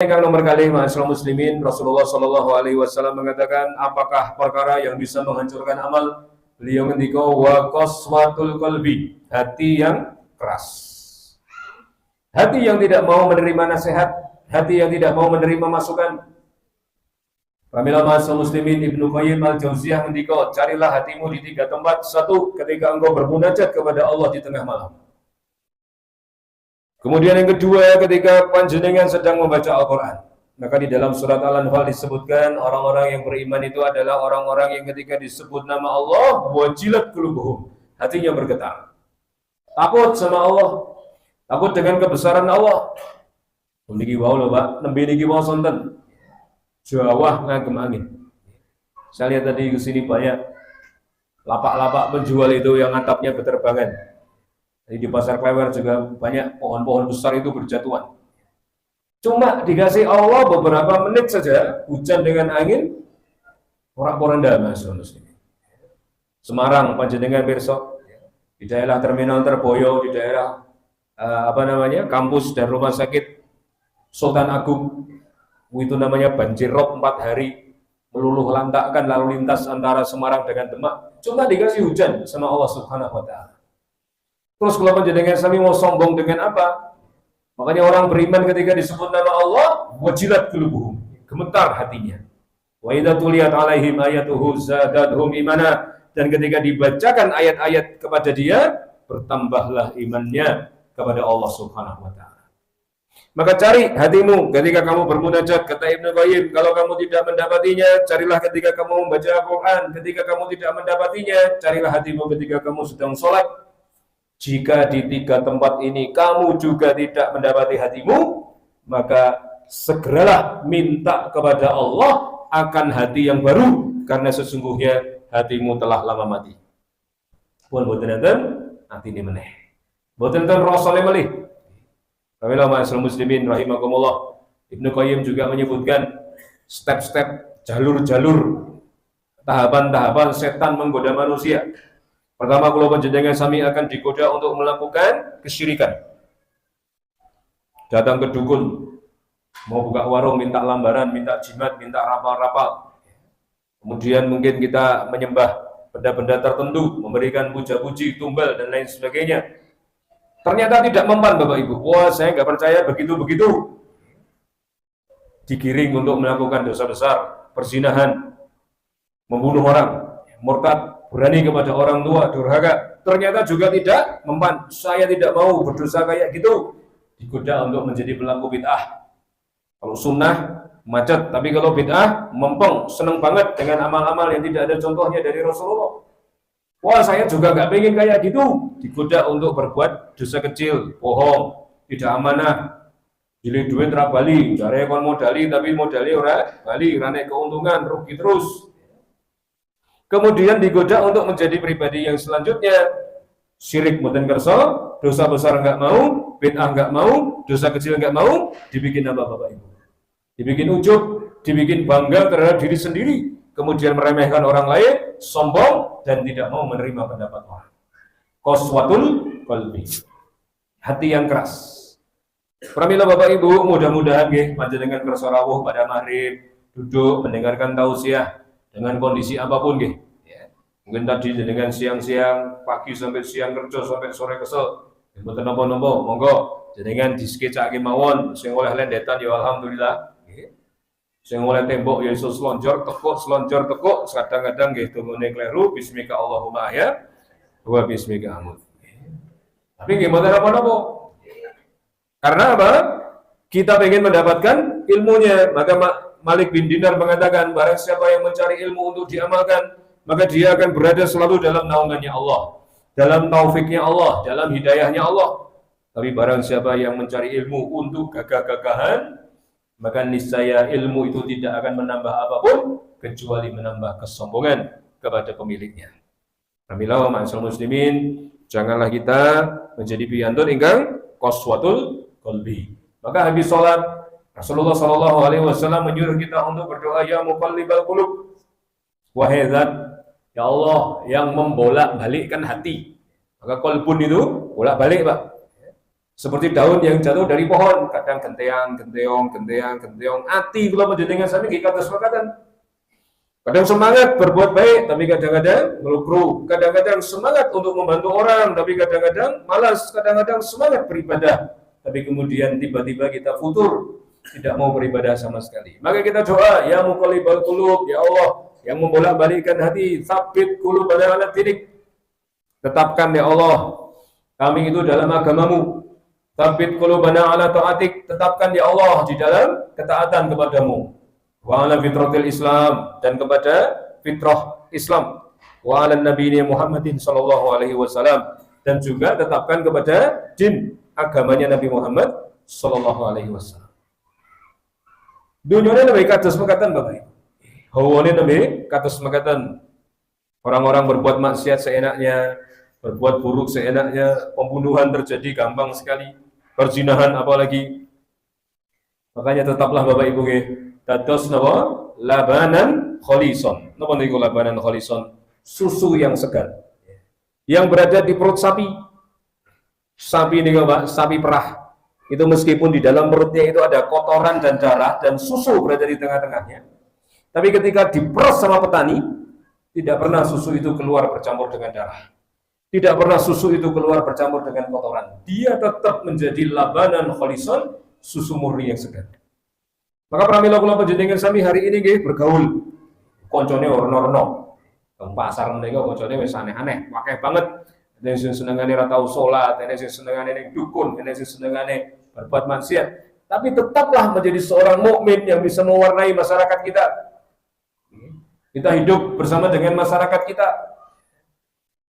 ingkang nomor kalih ma'asyiral muslimin, Rasulullah sallallahu alaihi wasallam mengatakan, apakah perkara yang bisa menghancurkan amal? Beliau ngendika wa qaswatul qalbi, hati yang keras. Hati yang tidak mau menerima nasihat, hati yang tidak mau menerima masukan. Pramila ma'asyiral muslimin, Ibnu Qayyim al-Jauziyah ngendika, carilah hatimu di 3 tempat. 1, ketika engkau bermunajat kepada Allah di tengah malam. Kemudian yang kedua, ketika panjenengan sedang membaca Al-Quran. Maka di dalam surat Al-Anfal disebutkan orang-orang yang beriman itu adalah orang-orang yang ketika disebut nama Allah, wajilat qulubuhum, hatinya bergetar. Takut sama Allah, takut dengan kebesaran Allah. Niki wau lho Pak, nembe niki wau sonten. Jawah ngagem angin. Saya lihat tadi ke sini banyak lapak-lapak penjual itu yang atapnya berterbangan. Di pasar Klewer juga banyak pohon-pohon besar itu berjatuhan. Cuma dikasih Allah beberapa menit saja, hujan dengan angin, porak-poranda Mas. Semarang, panjenengan besok, di daerah Terminal Terboyo, di daerah kampus dan rumah sakit Sultan Agung, itu namanya banjir rob 4 hari, meluluh lantakkan lalu lintas antara Semarang dengan Demak. Cuma dikasih hujan sama Allah Subhanahu wa Ta'ala. Terus kalau panjenengan sami mau sombong dengan apa? Makanya orang beriman ketika disebut nama Allah, wajilat qulubuhum, gemetar hatinya. Wa idza tuliyat alaihim ayatuhu zadatuhum imana, dan ketika dibacakan ayat-ayat kepada dia, bertambahlah imannya kepada Allah Subhanahu wa Ta'ala. Maka cari hatimu ketika kamu bermunajat, kata Ibnu Qayyim, kalau kamu tidak mendapatinya, carilah ketika kamu membaca Al-Quran. Ketika kamu tidak mendapatinya, carilah hatimu ketika kamu sedang sholat. Jika di 3 tempat ini kamu juga tidak mendapati hatimu, maka segeralah minta kepada Allah akan hati yang baru, karena sesungguhnya hatimu telah lama mati. Pun boten enten atine meneh. Boten enten rasane malih. Pramila ma'asyiral muslimin rahimakumullah. Ibnu Qayyim juga menyebutkan step-step, jalur-jalur, tahapan-tahapan setan menggoda manusia. Pertama, kalau panjenengan sami akan digoda untuk melakukan kesyirikan. Datang ke dukun, mau buka warung, minta lambaran, minta jimat, minta rapal-rapal. Kemudian mungkin kita menyembah benda-benda tertentu, memberikan puja-puji, tumbal, dan lain sebagainya. Ternyata tidak mempan Bapak Ibu. Wah, saya nggak percaya begitu-begitu. Digiring untuk melakukan dosa besar, perzinahan, membunuh orang, murtad, berani kepada orang tua, durhaka. Ternyata juga tidak mempan. Saya tidak mau berdosa kayak gitu. Digoda untuk menjadi pelaku bid'ah. Kalau sunnah macet, tapi kalau bid'ah mempeng, seneng banget dengan amal-amal yang tidak ada contohnya dari Rasulullah. Wah, saya juga nggak pengen kayak gitu. Digoda untuk berbuat dosa kecil, bohong, tidak amanah, jilid duit ra bali, jare kon modali tapi modali ora bali, rane keuntungan, rugi terus. Kemudian digoda untuk menjadi pribadi yang selanjutnya, syirik mboten kersa, dosa besar nggak mau, bid'ah nggak mau, dosa kecil nggak mau, dibikin apa Bapak Ibu? Dibikin ujub, dibikin bangga terhadap diri sendiri, kemudian meremehkan orang lain, sombong, dan tidak mau menerima pendapat orang. Qaswatul qalbi, hati yang keras. Pramila Bapak Ibu, mudah-mudahan nggih panjenengan kersa rawuh pada maghrib, duduk mendengarkan tausiah dengan kondisi apapun nggih. Ya. Mungkin tadi dengan siang-siang, pagi sampai siang kerja sampai sore kesel. Mboten napa-napa, monggo jenengan diskecake mawon, sing oleh lendetan ya alhamdulillah. Sing oleh tembok ya iso selonjor tekuk, kadang-kadang nggih tungune kleru, bismika Allahumma ahya wa bismika amut. Tapi nggih mboten apa-apa. Karena apa? Kita ingin mendapatkan ilmunya. Maka Malik bin Dinar mengatakan, barang siapa yang mencari ilmu untuk diamalkan, maka dia akan berada selalu dalam naungannya Allah, dalam taufiknya Allah, dalam hidayahnya Allah. Tapi barang siapa yang mencari ilmu untuk gagah-gagahan, maka niscaya ilmu itu tidak akan menambah apapun kecuali menambah kesombongan kepada pemiliknya. Alhamdulillah, ma'asyiral muslimin, janganlah kita menjadi piantun ingkang qaswatul qalbi. Maka habis sholat, Rasulullah sallallahu alaihi wasallam menyuruh kita untuk berdoa, ya muqallibal qulub, wahai zat, ya Allah yang membolak-balikkan hati. Maka qalbun itu bolak-balik, Pak. Seperti daun yang jatuh dari pohon, kadang genteang, genteong, genteang, genteong. Ati kula panjenengan sami nggih kados mekaten. Kadang semangat berbuat baik, tapi kadang-kadang ngelukru. Kadang-kadang semangat untuk membantu orang, tapi kadang-kadang malas. Kadang-kadang semangat beribadah, tapi kemudian tiba-tiba kita futur, tidak mau beribadah sama sekali. Maka kita doa, ya muqallibal qulub, ya Allah, yang membolak-balikkan hati, sabit qulubana ala dinik. Tetapkan ya Allah, kami itu dalam agamamu. Sabit qulubana ala ta'atik, tetapkan ya Allah di dalam ketaatan kepadamu. Wa ala fitratil Islam, dan kepada fitrah Islam. Wa ala nabiyina Muhammadin sallallahu alaihi wasallam, dan juga tetapkan kepada din agamanya Nabi Muhammad sallallahu alaihi wasallam. Dunyane lebih kados mekaten Bapak Ibu. Hawane lebih kados mekaten. Orang-orang berbuat maksiat seenaknya, berbuat buruk seenaknya, pembunuhan terjadi gampang sekali, perzinahan apalagi. Makanya tetaplah Bapak Ibu nggih, dados napa? Labanan kholison. Napa niku labanan kholison? Susu yang segar. Yang berada di perut sapi. Sapi niku Pak, sapi perah. Itu meskipun di dalam perutnya itu ada kotoran dan darah dan susu berada di tengah-tengahnya. Tapi ketika diperas sama petani, tidak pernah susu itu keluar bercampur dengan darah. Tidak pernah susu itu keluar bercampur dengan kotoran. Dia tetap menjadi labanan kholison, susu murni yang segar. Maka pramila kula panjenengan sami hari ini nggih bergaul. Koncone orno-orno. Teng pasar menika koncone wis aneh-aneh, akeh banget. Ada yang senengane ra tau salat, ada yang senengane ning dukun, ada yang senengane berbuat maksiat. Tapi tetaplah menjadi seorang mukmin yang bisa mewarnai masyarakat kita. Kita hidup bersama dengan masyarakat kita.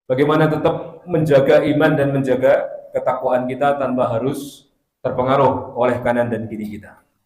Bagaimana tetap menjaga iman dan menjaga ketakwaan kita tanpa harus terpengaruh oleh kanan dan kiri kita.